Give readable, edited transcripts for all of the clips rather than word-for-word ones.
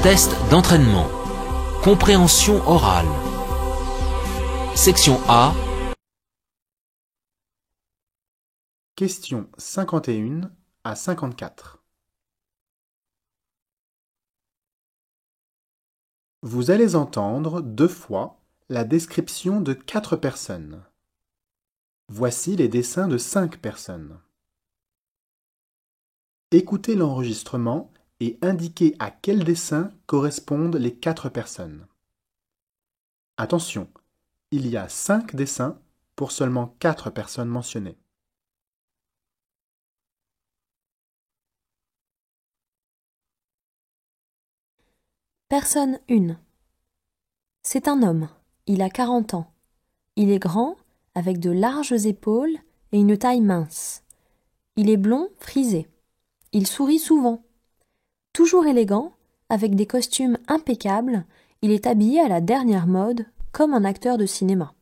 Test d'entraînement. Compréhension orale. Section A. Questions 51 à 54. Vous allez entendre 2 fois la description de 4 personnes. Voici les dessins de 5 personnes. Écoutez l'enregistrement et indiquez à quel dessin correspondent les 4 personnes. Attention, il y a 5 dessins pour seulement 4 personnes mentionnées. Personne 1. C'est un homme, il a 40 ans. Il est grand, avec de larges épaules et une taille mince. Il est blond, frisé. Il sourit souvent. Toujours élégant, avec des costumes impeccables, il est habillé à la dernière mode, comme un acteur de cinéma.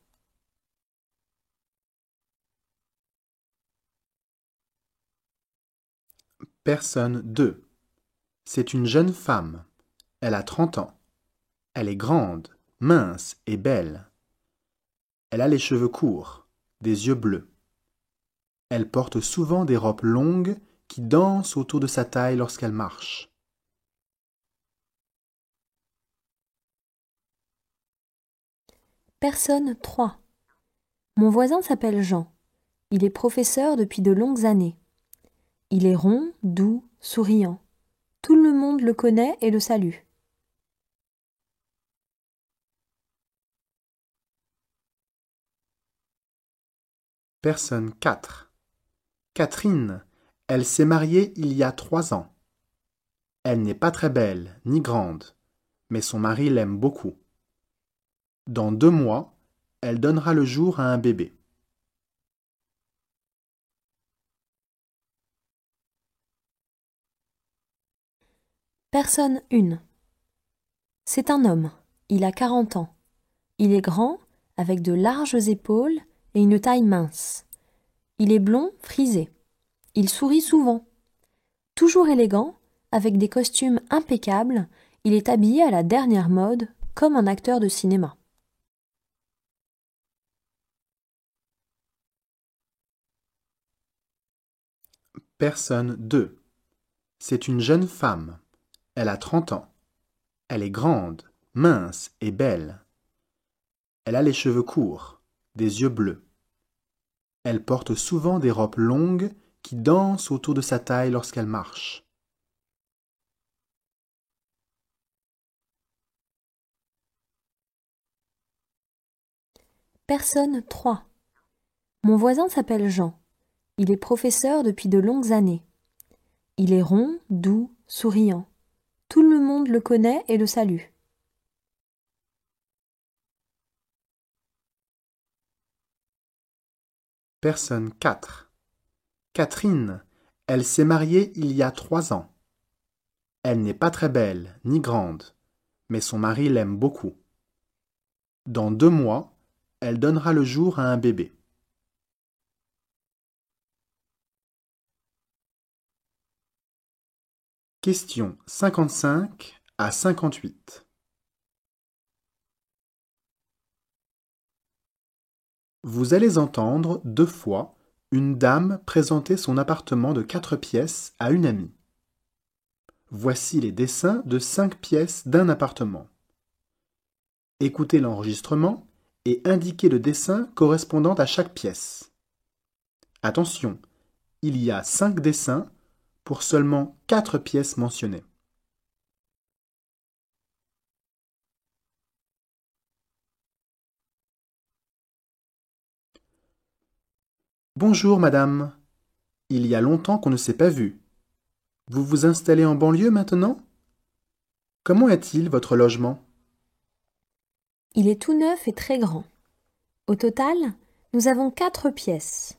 Personne 2. C'est une jeune femme. Elle a 30 ans. Elle est grande, mince et belle. Elle a les cheveux courts, des yeux bleus. Elle porte souvent des robes longues qui dansent autour de sa taille lorsqu'elle marche. Personne 3. Mon voisin s'appelle Jean. Il est professeur depuis de longues années. Il est rond, doux, souriant. Tout le monde le connaît et le salue. Personne 4. Catherine, elle s'est mariée il y a 3 ans. Elle n'est pas très belle ni grande, mais son mari l'aime beaucoup. Dans 2 mois, elle donnera le jour à un bébé. Personne 1. C'est un homme, il a 40 ans. Il est grand, avec de larges épaules et une taille mince. Il est blond, frisé. Il sourit souvent. Toujours élégant, avec des costumes impeccables, il est habillé à la dernière mode, comme un acteur de cinéma. Personne 2. C'est une jeune femme. Elle a 30 ans. Elle est grande, mince et belle. Elle a les cheveux courts, des yeux bleus. Elle porte souvent des robes longues qui dansent autour de sa taille lorsqu'elle marche. Personne 3. Mon voisin s'appelle Jean. Il est professeur depuis de longues années. Il est rond, doux, souriant. Tout le monde le connaît et le salue. Personne 4. Catherine, elle s'est mariée il y a 3 ans. Elle n'est pas très belle ni grande, mais son mari l'aime beaucoup. Dans 2 mois, elle donnera le jour à un bébé. Questions 55 à 58. Vous allez entendre 2 fois une dame présenter son appartement de 4 pièces à une amie. Voici les dessins de 5 pièces d'un appartement. Écoutez l'enregistrement et indiquez le dessin correspondant à chaque pièce. Attention, il y a 5 dessins pour seulement 4 pièces mentionnées. Bonjour madame, il y a longtemps qu'on ne s'est pas vu. Vous vous installez en banlieue maintenant? Comment est-il votre logement? Il est tout neuf et très grand. Au total, nous avons 4 pièces.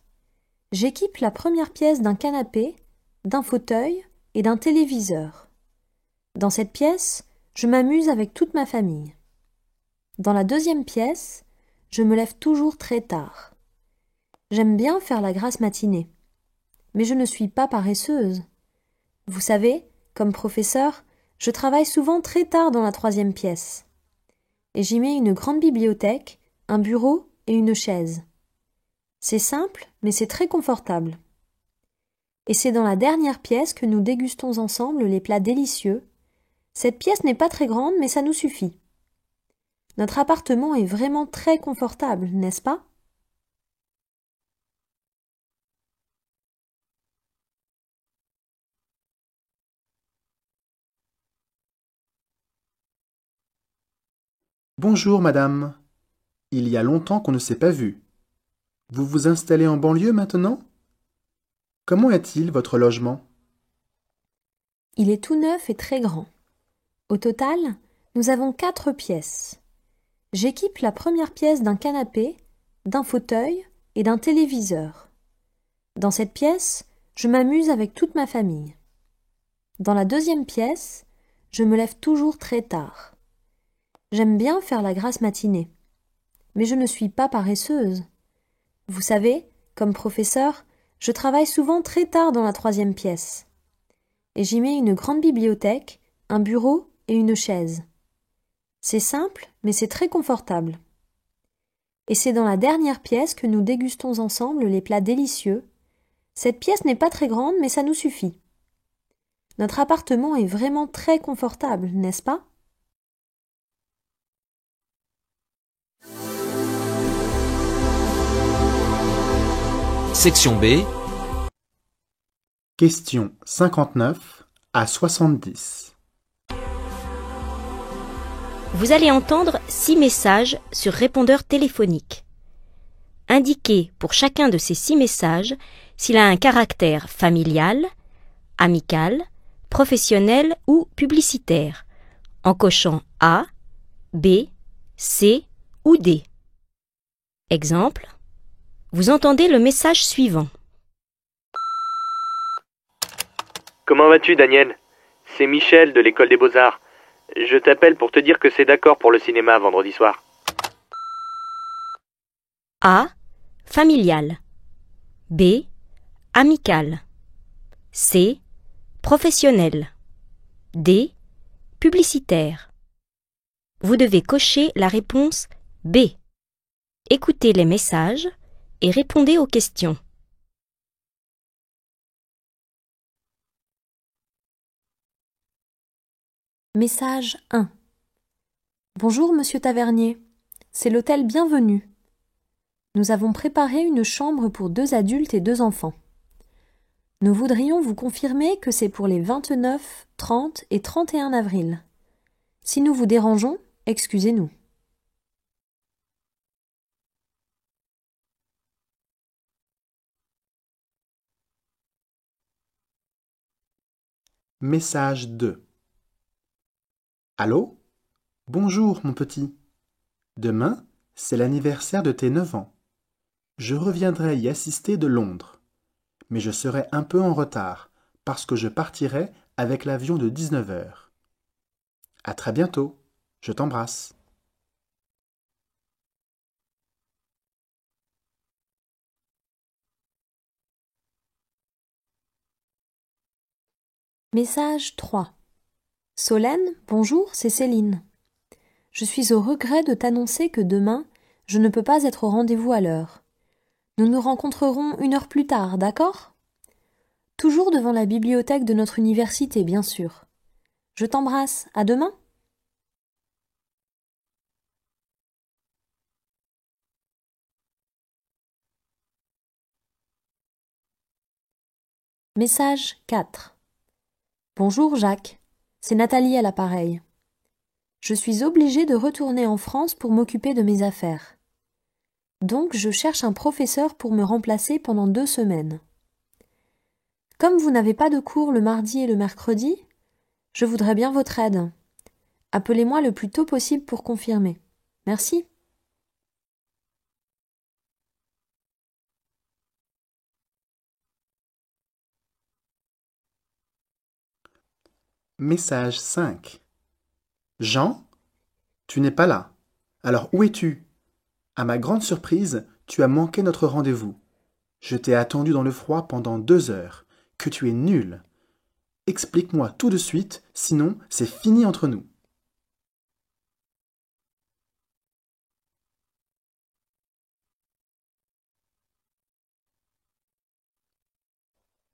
J'équipe la première pièce d'un canapé, d'un fauteuil et d'un téléviseur. Dans cette pièce, je m'amuse avec toute ma famille. Dans la deuxième pièce, je me lève toujours très tard. J'aime bien faire la grasse matinée. Mais je ne suis pas paresseuse. Vous savez, comme professeur, Je travaille souvent très tard dans la troisième pièce. Et j'y mets une grande bibliothèque, un bureau et une chaise. C'est simple, mais c'est très confortable. Et c'est dans la dernière pièce que nous dégustons ensemble les plats délicieux. Cette pièce n'est pas très grande, mais ça nous suffit. Notre appartement est vraiment très confortable, n'est-ce pas? Bonjour, madame. Il y a longtemps qu'on ne s'est pas vu. Vous vous installez en banlieue maintenant? Comment est-il, votre logement? Il est tout neuf et très grand. Au total, nous avons 4 pièces. J'équipe la première pièce d'un canapé, d'un fauteuil et d'un téléviseur. Dans cette pièce, je m'amuse avec toute ma famille. Dans la deuxième pièce, je me lève toujours très tard. J'aime bien faire la grasse matinée. Mais je ne suis pas paresseuse. Vous savez, comme professeur, je travaille souvent très tard dans la troisième pièce. Et j'y mets une grande bibliothèque, un bureau et une chaise. C'est simple, mais c'est très confortable. Et c'est dans la dernière pièce que nous dégustons ensemble les plats délicieux. Cette pièce n'est pas très grande, mais ça nous suffit. Notre appartement est vraiment très confortable, n'est-ce pas? Section B. Questions 59 à 70. Vous allez entendre 6 messages sur répondeur téléphonique. Indiquez pour chacun de ces 6 messages s'il a un caractère familial, amical, professionnel ou publicitaire, en cochant A, B, C ou D. Exemple, vous entendez le message suivant. Comment vas-tu, Daniel? C'est Michel de l'école des Beaux-Arts. Je t'appelle pour te dire que c'est d'accord pour le cinéma vendredi soir. A, familial. B, amical. C, professionnel. D, publicitaire. Vous devez cocher la réponse B. Écoutez les messages et répondez aux questions. Message 1. Bonjour, monsieur Tavernier. C'est l'hôtel Bienvenue. Nous avons préparé une chambre pour 2 adultes et 2 enfants. Nous voudrions vous confirmer que c'est pour les 29, 30 et 31 avril. Si nous vous dérangeons, excusez-nous. Message 2. Allô? Bonjour, mon petit. Demain, c'est l'anniversaire de tes 9 ans. Je reviendrai y assister de Londres. Mais je serai un peu en retard, parce que je partirai avec l'avion de 19 heures. À très bientôt. Je t'embrasse. Message 3. Solène, bonjour, c'est Céline. Je suis au regret de t'annoncer que demain, je ne peux pas être au rendez-vous à l'heure. Nous nous rencontrerons 1 heure plus tard, d'accord? Toujours devant la bibliothèque de notre université, bien sûr. Je t'embrasse, à demain. Message 4. Bonjour Jacques, c'est Nathalie à l'appareil. Je suis obligée de retourner en France pour m'occuper de mes affaires. Donc je cherche un professeur pour me remplacer pendant 2 semaines. Comme vous n'avez pas de cours le mardi et le mercredi, je voudrais bien votre aide. Appelez-moi le plus tôt possible pour confirmer. Merci. Message 5. Jean? Tu n'es pas là. Alors où es-tu? À ma grande surprise, tu as manqué notre rendez-vous. Je t'ai attendu dans le froid pendant 2 heures. Que tu es nul. Explique-moi tout de suite, sinon c'est fini entre nous.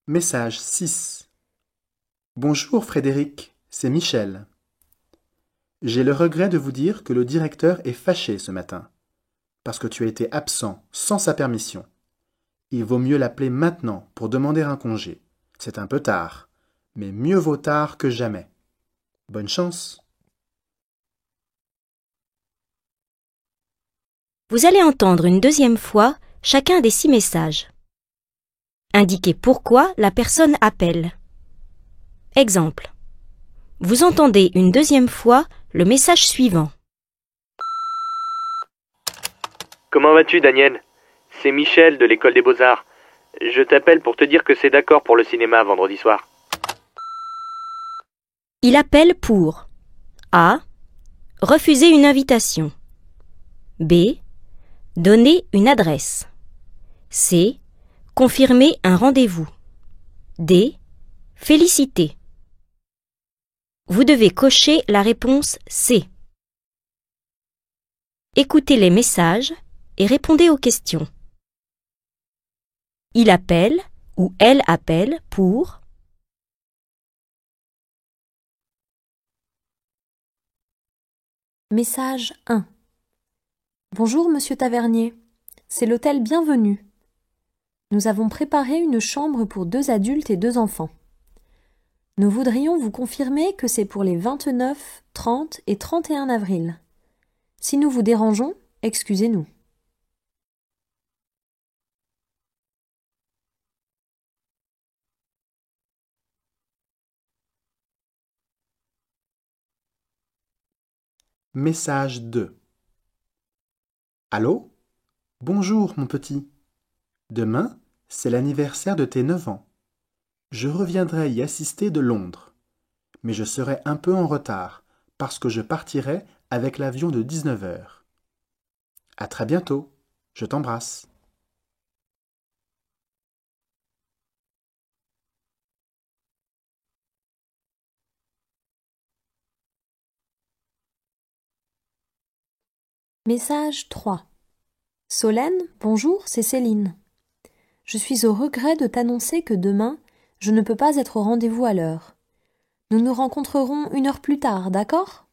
Message 6. Bonjour Frédéric, c'est Michel. J'ai le regret de vous dire que le directeur est fâché ce matin, parce que tu as été absent sans sa permission. Il vaut mieux l'appeler maintenant pour demander un congé. C'est un peu tard, mais mieux vaut tard que jamais. Bonne chance. Vous allez entendre une deuxième fois chacun des 6 messages. Indiquez pourquoi la personne appelle. Exemple. Vous entendez une deuxième fois le message suivant. Comment vas-tu, Daniel? C'est Michel de l'école des Beaux-Arts. Je t'appelle pour te dire que c'est d'accord pour le cinéma vendredi soir. Il appelle pour A. Refuser une invitation. B. Donner une adresse. C. Confirmer un rendez-vous. D. Féliciter. Vous devez cocher la réponse C. Écoutez les messages et répondez aux questions. Il appelle ou elle appelle pour Message 1. Bonjour Monsieur Tavernier, c'est l'hôtel Bienvenue. Nous avons préparé une chambre pour 2 adultes et 2 enfants. Nous voudrions vous confirmer que c'est pour les 29, 30 et 31 avril. Si nous vous dérangeons, excusez-nous. Message 2. Allô? Bonjour mon petit. Demain, c'est l'anniversaire de tes 9 ans. Je reviendrai y assister de Londres. Mais je serai un peu en retard, parce que je partirai avec l'avion de 19 heures. À très bientôt. Je t'embrasse. Message 3. Solène, bonjour, c'est Céline. Je suis au regret de t'annoncer que demain, je ne peux pas être au rendez-vous à l'heure. Nous nous rencontrerons 1 heure plus tard, d'accord?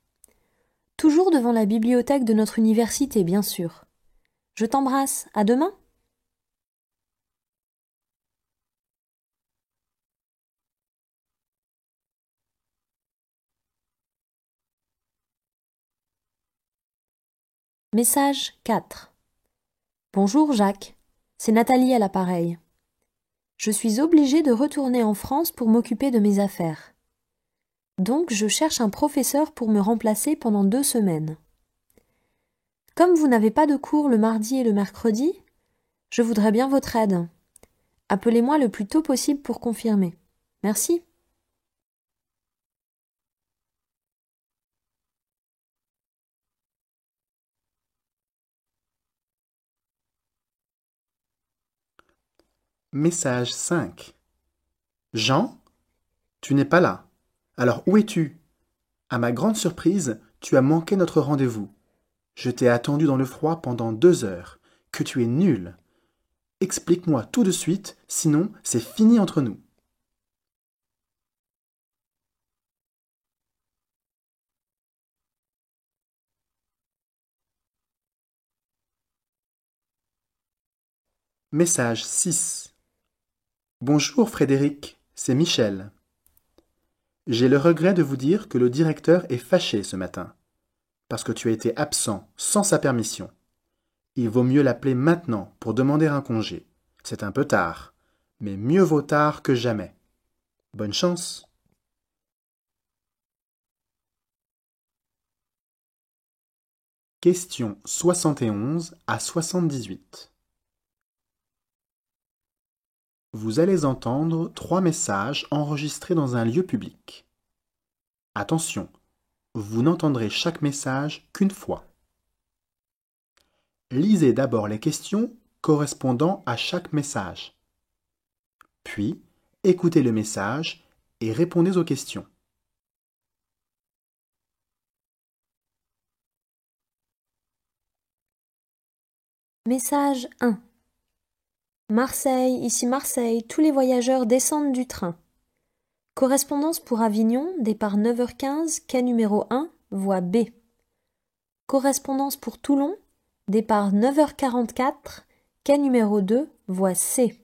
Toujours devant la bibliothèque de notre université, bien sûr. Je t'embrasse, à demain. Message 4. Bonjour Jacques, c'est Nathalie à l'appareil. Je suis obligée de retourner en France pour m'occuper de mes affaires. Donc je cherche un professeur pour me remplacer pendant 2 semaines. Comme vous n'avez pas de cours le mardi et le mercredi, je voudrais bien votre aide. Appelez-moi le plus tôt possible pour confirmer. Merci. Message 5. Jean? Tu n'es pas là. Alors où es-tu? À ma grande surprise, tu as manqué notre rendez-vous. Je t'ai attendu dans le froid pendant 2 heures. Que tu es nul. Explique-moi tout de suite, sinon c'est fini entre nous. Message 6. Bonjour Frédéric, c'est Michel. J'ai le regret de vous dire que le directeur est fâché ce matin, parce que tu as été absent sans sa permission. Il vaut mieux l'appeler maintenant pour demander un congé. C'est un peu tard, mais mieux vaut tard que jamais. Bonne chance. Questions 71 à 78. Vous allez entendre 3 messages enregistrés dans un lieu public. Attention, vous n'entendrez chaque message qu'une fois. Lisez d'abord les questions correspondant à chaque message. Puis, écoutez le message et répondez aux questions. Message 1. Marseille, ici Marseille, tous les voyageurs descendent du train. Correspondance pour Avignon, départ 9h15, quai numéro 1, voie B. Correspondance pour Toulon, départ 9h44, quai numéro 2, voie C.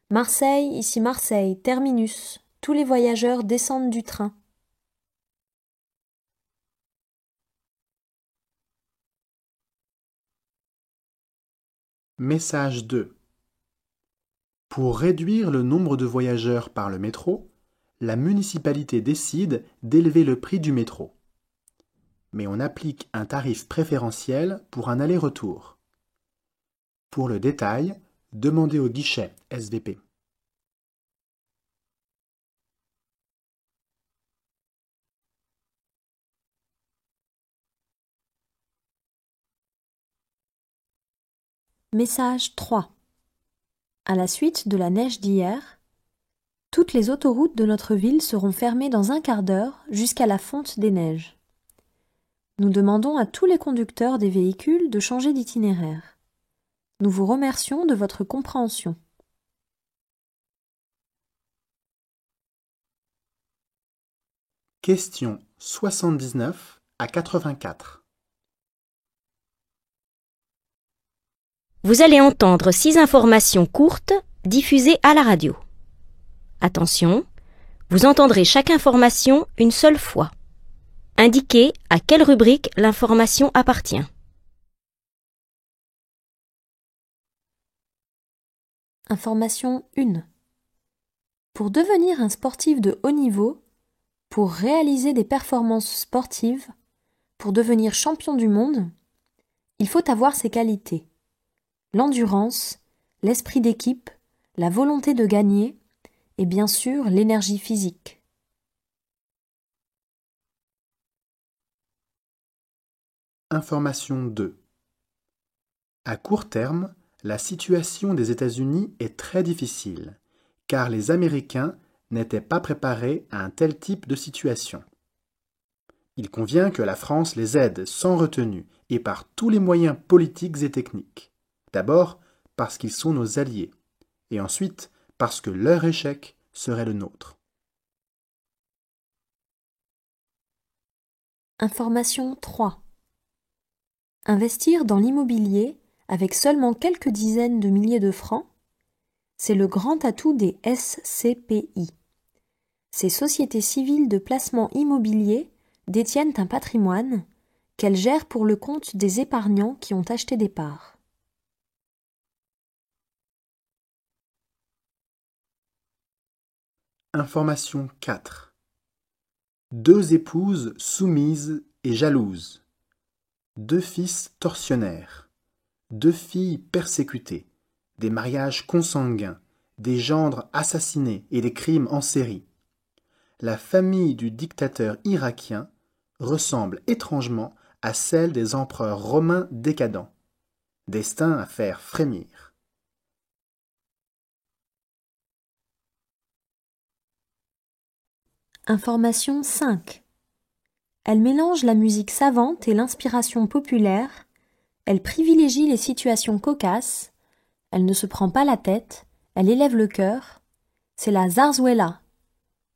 Marseille, ici Marseille, terminus, tous les voyageurs descendent du train. Message 2. Pour réduire le nombre de voyageurs par le métro, la municipalité décide d'élever le prix du métro. Mais on applique un tarif préférentiel pour un aller-retour. Pour le détail, demandez au guichet SVP. Message 3. À la suite de la neige d'hier, toutes les autoroutes de notre ville seront fermées dans un quart d'heure jusqu'à la fonte des neiges. Nous demandons à tous les conducteurs des véhicules de changer d'itinéraire. Nous vous remercions de votre compréhension. Questions 79 à 84. Vous allez entendre 6 informations courtes diffusées à la radio. Attention, vous entendrez chaque information une seule fois. Indiquez à quelle rubrique l'information appartient. Information 1. Pour devenir un sportif de haut niveau, pour réaliser des performances sportives, pour devenir champion du monde, il faut avoir ces qualités: l'endurance, l'esprit d'équipe, la volonté de gagner et bien sûr l'énergie physique. Information 2. À court terme, la situation des États-Unis est très difficile, car les Américains n'étaient pas préparés à un tel type de situation. Il convient que la France les aide sans retenue et par tous les moyens politiques et techniques. D'abord parce qu'ils sont nos alliés, et ensuite parce que leur échec serait le nôtre. Information 3. Investir dans l'immobilier avec seulement quelques dizaines de milliers de francs, c'est le grand atout des SCPI. Ces sociétés civiles de placement immobilier détiennent un patrimoine qu'elles gèrent pour le compte des épargnants qui ont acheté des parts. Information 4. 2 épouses soumises et jalouses. 2 fils tortionnaires. 2 filles persécutées. Des mariages consanguins. Des gendres assassinés et des crimes en série. La famille du dictateur irakien ressemble étrangement à celle des empereurs romains décadents. Destin à faire frémir. Information 5. Elle mélange la musique savante et l'inspiration populaire, elle privilégie les situations cocasses, elle ne se prend pas la tête, elle élève le cœur. C'est la zarzuela,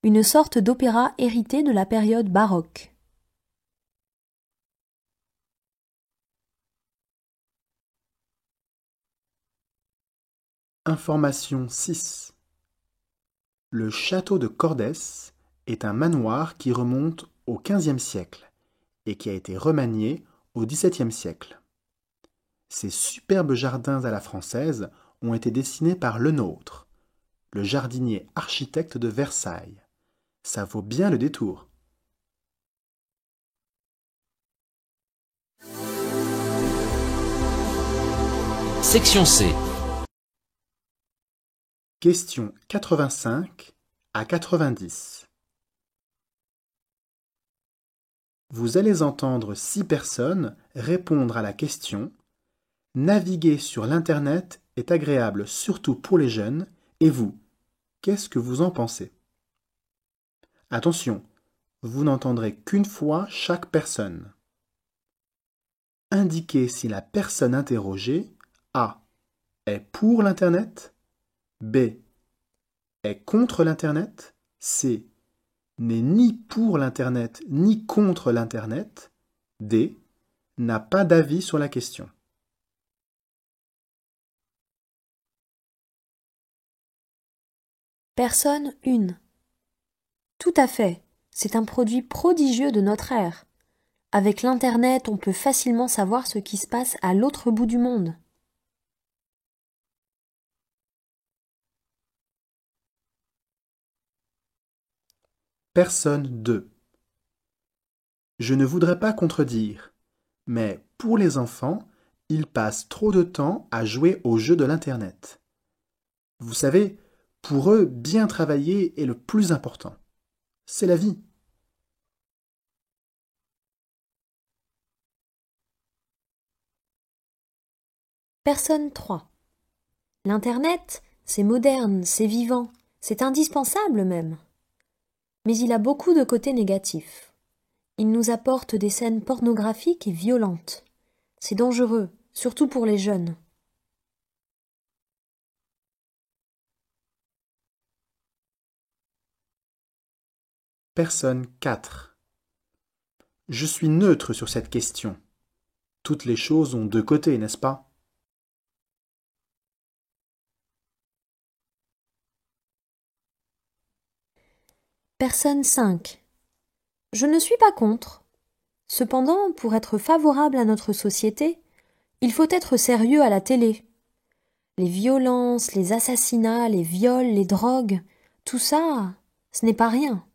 une sorte d'opéra hérité de la période baroque. Information 6. Le château de Cordès est un manoir qui remonte au XVe siècle et qui a été remanié au XVIIe siècle. Ces superbes jardins à la française ont été dessinés par Lenôtre, le jardinier architecte de Versailles. Ça vaut bien le détour. Section C. Questions 85 à 90. Vous allez entendre 6 personnes répondre à la question « Naviguer sur l'Internet est agréable surtout pour les jeunes, et vous, qu'est-ce que vous en pensez ?» Attention, vous n'entendrez qu'une fois chaque personne. Indiquez si la personne interrogée A. est pour l'Internet, B. est contre l'Internet, C. n'est ni pour l'Internet ni contre l'Internet, D. n'a pas d'avis sur la question. Personne 1. Tout à fait, c'est un produit prodigieux de notre ère. Avec l'Internet, on peut facilement savoir ce qui se passe à l'autre bout du monde. Personne 2. Je ne voudrais pas contredire, mais pour les enfants, ils passent trop de temps à jouer aux jeux de l'Internet. Vous savez, pour eux, bien travailler est le plus important. C'est la vie. Personne 3. L'Internet, c'est moderne, c'est vivant, c'est indispensable même. Mais il a beaucoup de côtés négatifs. Il nous apporte des scènes pornographiques et violentes. C'est dangereux, surtout pour les jeunes. Personne 4. Je suis neutre sur cette question. Toutes les choses ont deux côtés, n'est-ce pas? Personne 5. Je ne suis pas contre. Cependant, pour être favorable à notre société, il faut être sérieux à la télé. Les violences, les assassinats, les viols, les drogues, tout ça, ce n'est pas rien.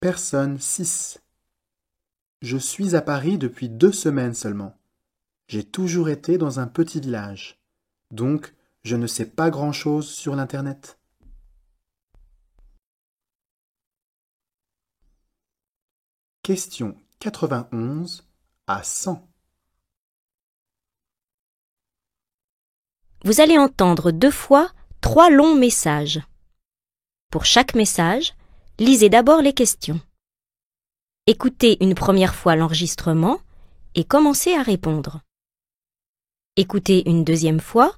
Personne 6. Je suis à Paris depuis 2 semaines seulement. J'ai toujours été dans un petit village. Donc, je ne sais pas grand-chose sur l'Internet. Question 91 à 100. Vous allez entendre 2 fois 3 longs messages. Pour chaque message, lisez d'abord les questions. Écoutez une première fois l'enregistrement et commencez à répondre. Écoutez une deuxième fois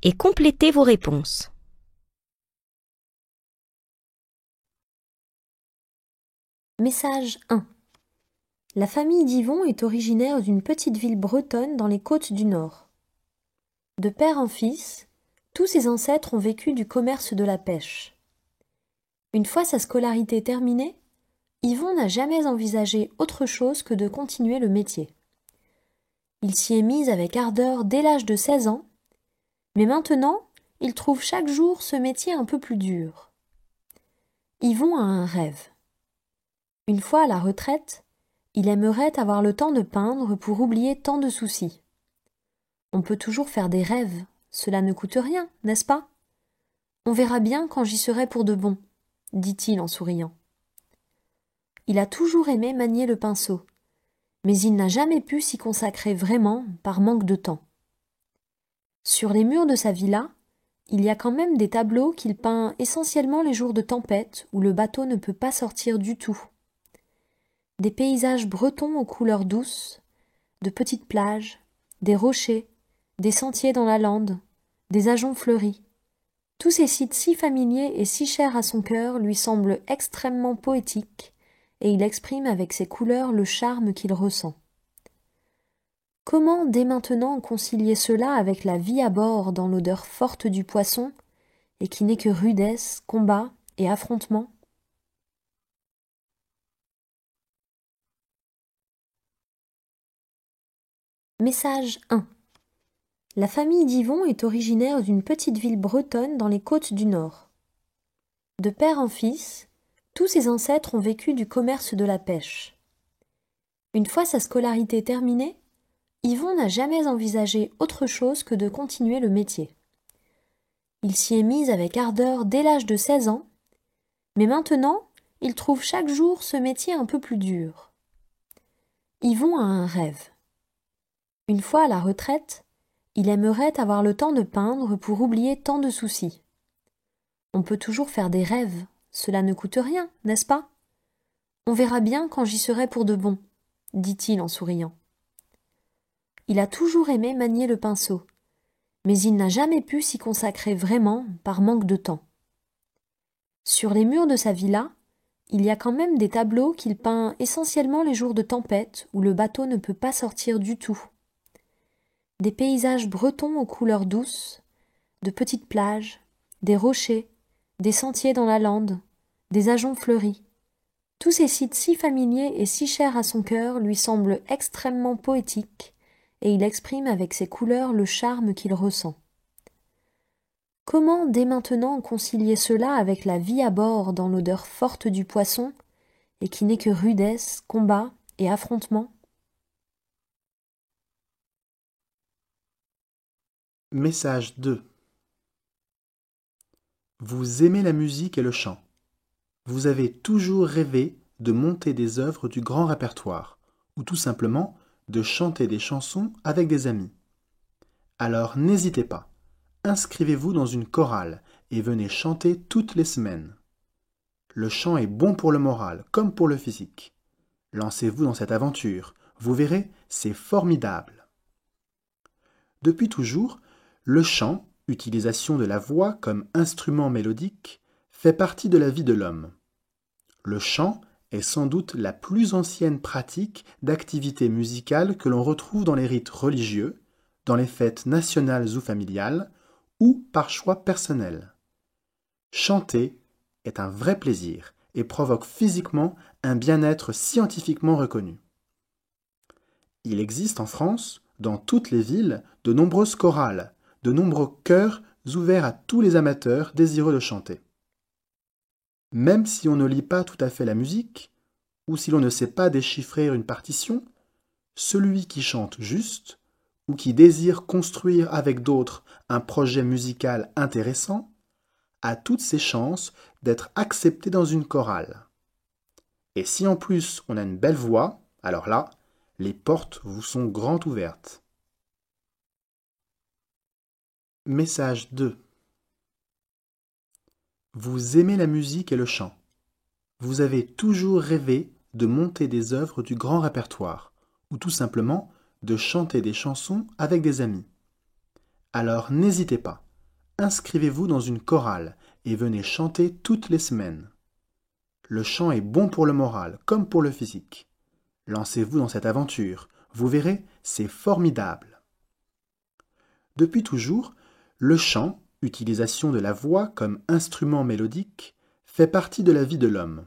et complétez vos réponses. Message 1. La famille d'Yvon est originaire d'une petite ville bretonne dans les côtes du Nord. De père en fils, tous ses ancêtres ont vécu du commerce de la pêche. Une fois sa scolarité terminée, Yvon n'a jamais envisagé autre chose que de continuer le métier. Il s'y est mis avec ardeur dès l'âge de 16 ans, mais maintenant, il trouve chaque jour ce métier un peu plus dur. Yvon a un rêve. Une fois à la retraite, il aimerait avoir le temps de peindre pour oublier tant de soucis. On peut toujours faire des rêves, cela ne coûte rien, n'est-ce pas? On verra bien quand j'y serai pour de bon, dit-il en souriant. Il a toujours aimé manier le pinceau, mais il n'a jamais pu s'y consacrer vraiment par manque de temps. Sur les murs de sa villa, il y a quand même des tableaux qu'il peint essentiellement les jours de tempête où le bateau ne peut pas sortir du tout. Des paysages bretons aux couleurs douces, de petites plages, des rochers, des sentiers dans la lande, des ajoncs fleuris. Tous ces sites si familiers et si chers à son cœur lui semblent extrêmement poétiques, et il exprime avec ses couleurs le charme qu'il ressent. Comment dès maintenant concilier cela avec la vie à bord dans l'odeur forte du poisson, et qui n'est que rudesse, combat et affrontement? Message 1. La famille d'Yvon est originaire d'une petite ville bretonne dans les côtes du Nord. De père en fils, tous ses ancêtres ont vécu du commerce de la pêche. Une fois sa scolarité terminée, Yvon n'a jamais envisagé autre chose que de continuer le métier. Il s'y est mis avec ardeur dès l'âge de 16 ans, mais maintenant, il trouve chaque jour ce métier un peu plus dur. Yvon a un rêve. Une fois à la retraite, Il aimerait avoir le temps de peindre pour oublier tant de soucis. On peut toujours faire des rêves, cela ne coûte rien, n'est-ce pas? On verra bien quand j'y serai pour de bon, dit-il en souriant. Il a toujours aimé manier le pinceau, mais il n'a jamais pu s'y consacrer vraiment par manque de temps. Sur les murs de sa villa, il y a quand même des tableaux qu'il peint essentiellement les jours de tempête où le bateau ne peut pas sortir du tout. Des paysages bretons aux couleurs douces, de petites plages, des rochers, des sentiers dans la lande, des ajoncs fleuris. Tous ces sites si familiers et si chers à son cœur lui semblent extrêmement poétiques, et il exprime avec ses couleurs le charme qu'il ressent. Comment dès maintenant concilier cela avec la vie à bord dans l'odeur forte du poisson, et qui n'est que rudesse, combat et affrontement? Message 2. Vous aimez la musique et le chant. Vous avez toujours rêvé de monter des œuvres du grand répertoire, ou tout simplement de chanter des chansons avec des amis. Alors n'hésitez pas, inscrivez-vous dans une chorale et venez chanter toutes les semaines. Le chant est bon pour le moral comme pour le physique. Lancez-vous dans cette aventure, vous verrez, c'est formidable. Depuis toujours, le chant, utilisation de la voix comme instrument mélodique, fait partie de la vie de l'homme. Le chant est sans doute la plus ancienne pratique d'activité musicale que l'on retrouve dans les rites religieux, dans les fêtes nationales ou familiales, ou par choix personnel. Chanter est un vrai plaisir et provoque physiquement un bien-être scientifiquement reconnu. Il existe en France, dans toutes les villes, de nombreuses chorales, de nombreux chœurs ouverts à tous les amateurs désireux de chanter. Même si on ne lit pas tout à fait la musique, ou si l'on ne sait pas déchiffrer une partition, celui qui chante juste, ou qui désire construire avec d'autres un projet musical intéressant, a toutes ses chances d'être accepté dans une chorale. Et si en plus on a une belle voix, alors là, les portes vous sont grand ouvertes. Message 2. Vous aimez la musique et le chant. Vous avez toujours rêvé de monter des œuvres du grand répertoire, ou tout simplement de chanter des chansons avec des amis. Alors n'hésitez pas, inscrivez-vous dans une chorale et venez chanter toutes les semaines. Le chant est bon pour le moral comme pour le physique. Lancez-vous dans cette aventure, vous verrez, c'est formidable. Depuis toujours, le chant, utilisation de la voix comme instrument mélodique, fait partie de la vie de l'homme.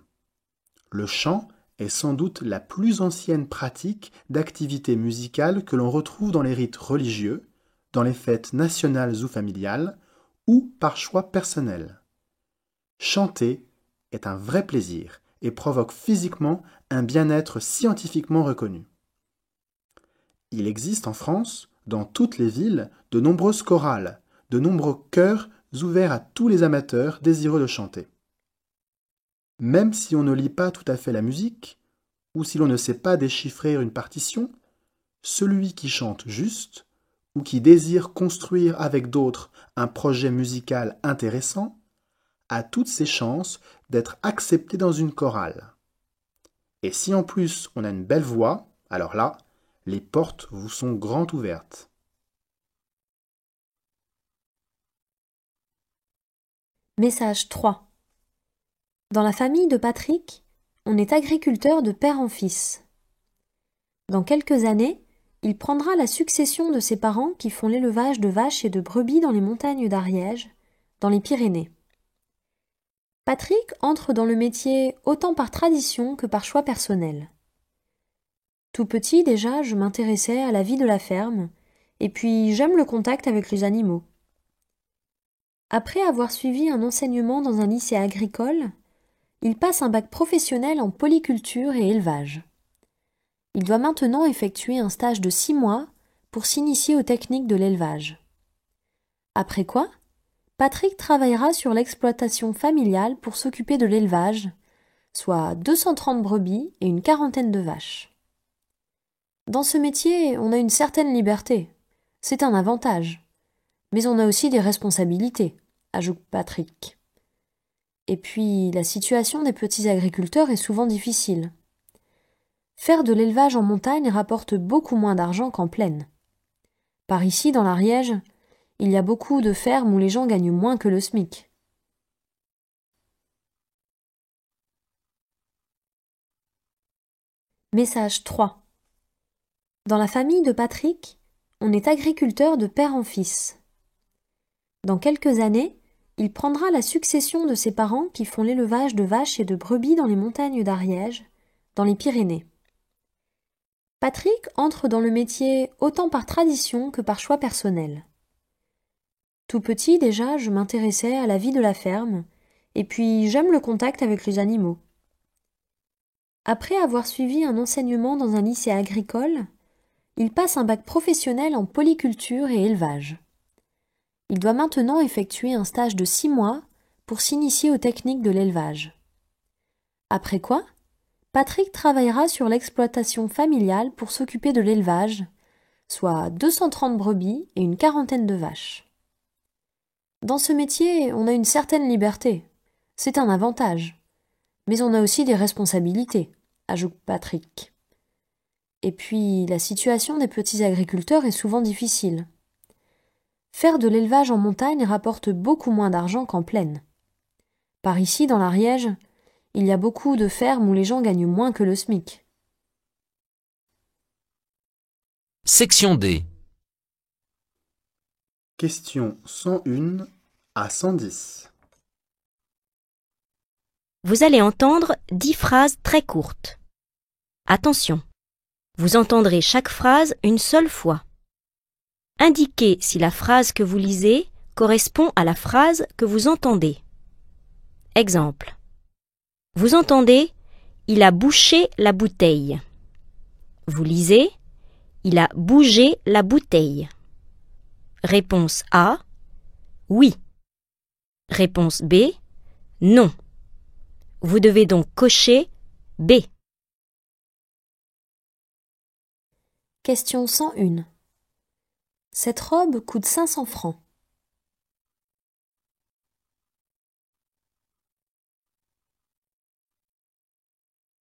Le chant est sans doute la plus ancienne pratique d'activité musicale que l'on retrouve dans les rites religieux, dans les fêtes nationales ou familiales, ou par choix personnel. Chanter est un vrai plaisir et provoque physiquement un bien-être scientifiquement reconnu. Il existe en France, dans toutes les villes, de nombreuses chorales, de nombreux chœurs ouverts à tous les amateurs désireux de chanter. Même si on ne lit pas tout à fait la musique, ou si l'on ne sait pas déchiffrer une partition, celui qui chante juste, ou qui désire construire avec d'autres un projet musical intéressant, a toutes ses chances d'être accepté dans une chorale. Et si en plus on a une belle voix, alors là, les portes vous sont grand ouvertes. Message 3. Dans la famille de Patrick, on est agriculteur de père en fils. Dans quelques années, il prendra la succession de ses parents qui font l'élevage de vaches et de brebis dans les montagnes d'Ariège, dans les Pyrénées. Patrick entre dans le métier autant par tradition que par choix personnel. Tout petit déjà, je m'intéressais à la vie de la ferme, et puis j'aime le contact avec les animaux. Après avoir suivi un enseignement dans un lycée agricole, il passe un bac professionnel en polyculture et élevage. Il doit maintenant effectuer un stage de 6 mois pour s'initier aux techniques de l'élevage. Après quoi, Patrick travaillera sur l'exploitation familiale pour s'occuper de l'élevage, soit 230 brebis et une quarantaine de vaches. Dans ce métier, on a une certaine liberté. C'est un avantage. Mais on a aussi des responsabilités, ajoute Patrick. Et puis, la situation des petits agriculteurs est souvent difficile. Faire de l'élevage en montagne rapporte beaucoup moins d'argent qu'en plaine. Par ici, dans l'Ariège, il y a beaucoup de fermes où les gens gagnent moins que le SMIC. Message 3. Dans la famille de Patrick, on est agriculteur de père en fils. Dans quelques années, il prendra la succession de ses parents qui font l'élevage de vaches et de brebis dans les montagnes d'Ariège, dans les Pyrénées. Patrick entre dans le métier autant par tradition que par choix personnel. Tout petit déjà, je m'intéressais à la vie de la ferme, et puis j'aime le contact avec les animaux. Après avoir suivi un enseignement dans un lycée agricole, il passe un bac professionnel en polyculture et élevage. Il doit maintenant effectuer un stage de 6 mois pour s'initier aux techniques de l'élevage. Après quoi, Patrick travaillera sur l'exploitation familiale pour s'occuper de l'élevage, soit 230 brebis et une quarantaine de vaches. Dans ce métier, on a une certaine liberté. C'est un avantage. Mais on a aussi des responsabilités, ajoute Patrick. Et puis, la situation des petits agriculteurs est souvent difficile. Faire de l'élevage en montagne rapporte beaucoup moins d'argent qu'en plaine. Par ici, dans l'Ariège, il y a beaucoup de fermes où les gens gagnent moins que le SMIC. Section D. Question 101 à 110. Vous allez entendre 10 phrases très courtes. Attention, vous entendrez chaque phrase une seule fois. Indiquez si la phrase que vous lisez correspond à la phrase que vous entendez. Exemple. Vous entendez « Il a bouché la bouteille ». Vous lisez « Il a bougé la bouteille ». Réponse A. Oui. Réponse B. Non. Vous devez donc cocher B. Question 101. Cette robe coûte 500 francs.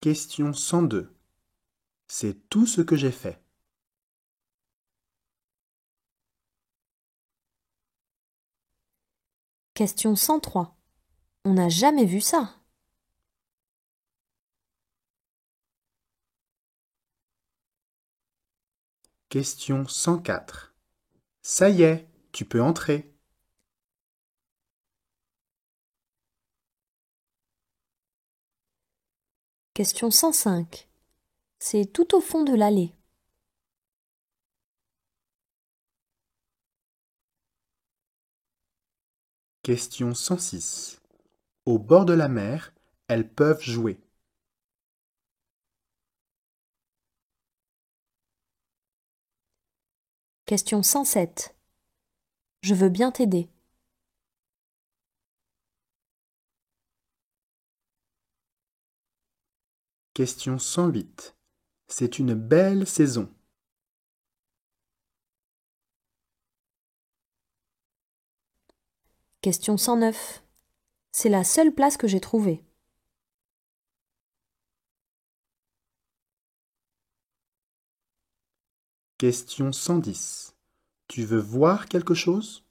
Question 102. C'est tout ce que j'ai fait. Question 103. On n'a jamais vu ça. Question 104. Ça y est, tu peux entrer. Question 105. C'est tout au fond de l'allée. Question 106. Au bord de la mer, elles peuvent jouer. Question 107. Je veux bien t'aider. Question 108. C'est une belle saison. Question 109. C'est la seule place que j'ai trouvée. Question 110. Tu veux voir quelque chose ?